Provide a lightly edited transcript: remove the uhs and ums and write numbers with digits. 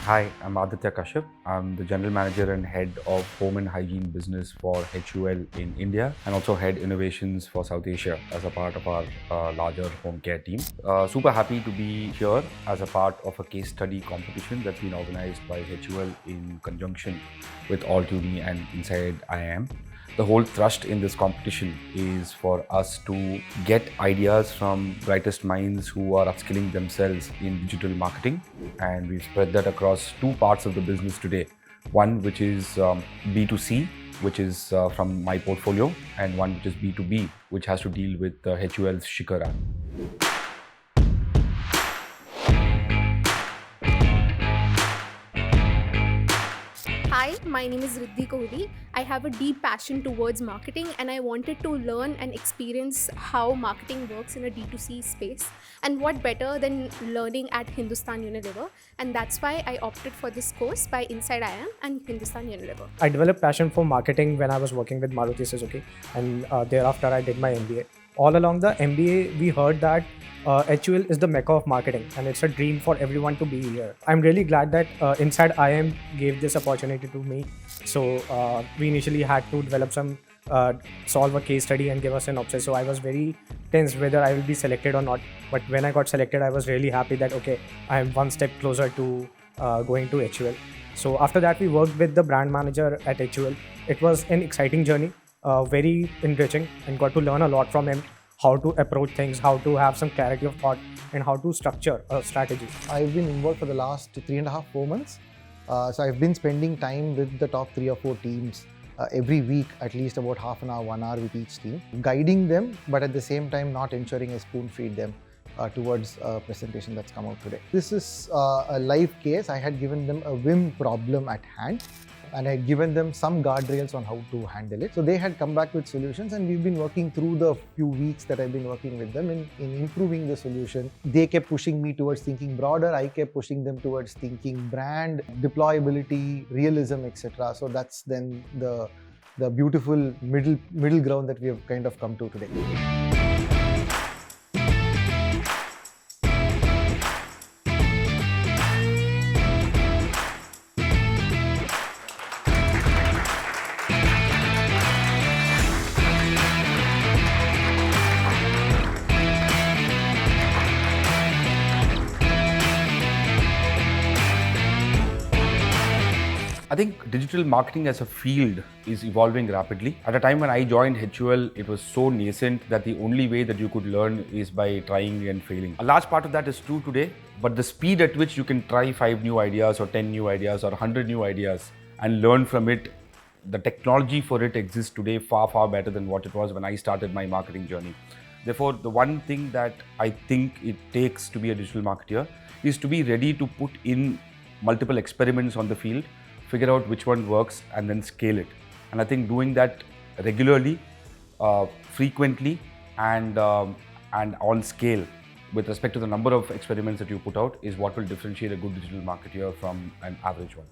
Hi, I'm Aditya Kashyap. I'm the General Manager and Head of Home and Hygiene Business for HUL in India and also Head Innovations for South Asia as a part of our larger home care team. Super happy to be here as a part of a case study competition that's been organized by HUL in conjunction with All2Me and InsideIIM. The whole thrust in this competition is for us to get ideas from brightest minds who are upskilling themselves in digital marketing. And we've spread that across two parts of the business today. One, which is B2C, which is from my portfolio, and one which is B2B, which has to deal with HUL's Shikhar app. Hi, my name is Riddhi Kohli. I have a deep passion towards marketing and I wanted to learn and experience how marketing works in a D2C space. And what better than learning at Hindustan Unilever? And that's why I opted for this course by InsideIIM and Hindustan Unilever. I developed passion for marketing when I was working with Maruti Suzuki, and thereafter I did my MBA. All along the MBA, we heard that HUL is the mecca of marketing and it's a dream for everyone to be here. I'm really glad that InsideIIM gave this opportunity to me. So we initially had to develop some, solve a case study and give us an option. So I was very tense whether I will be selected or not. But when I got selected, I was really happy that, okay, I am one step closer to going to HUL. So after that, we worked with the brand manager at HUL. It was an exciting journey, very enriching, and got to learn a lot from him, how to approach things, how to have some clarity of thought, and how to structure a strategy. I've been involved for the last 3.5, 4 months. So I've been spending time with the top 3 or 4 teams every week, at least about half an hour, 1 hour with each team, guiding them, but at the same time not ensuring I spoon feed them towards a presentation that's come out today. This is a live case. I had given them a WIM problem at hand, and I had given them some guardrails on how to handle it. So they had come back with solutions, and we've been working through the few weeks that I've been working with them in improving the solution. They kept pushing me towards thinking broader. I kept pushing them towards thinking brand, deployability, realism, etc. So that's then the beautiful middle ground that we have kind of come to today. I think digital marketing as a field is evolving rapidly. At a time when I joined HUL, it was so nascent that the only way that you could learn is by trying and failing. A large part of that is true today, but the speed at which you can try 5 new ideas or 10 new ideas or 100 new ideas and learn from it, the technology for it exists today far, far better than what it was when I started my marketing journey. Therefore, the one thing that I think it takes to be a digital marketer is to be ready to put in multiple experiments on the field, figure out which one works, and then scale it. And I think doing that regularly, frequently, and on scale with respect to the number of experiments that you put out is what will differentiate a good digital marketer from an average one.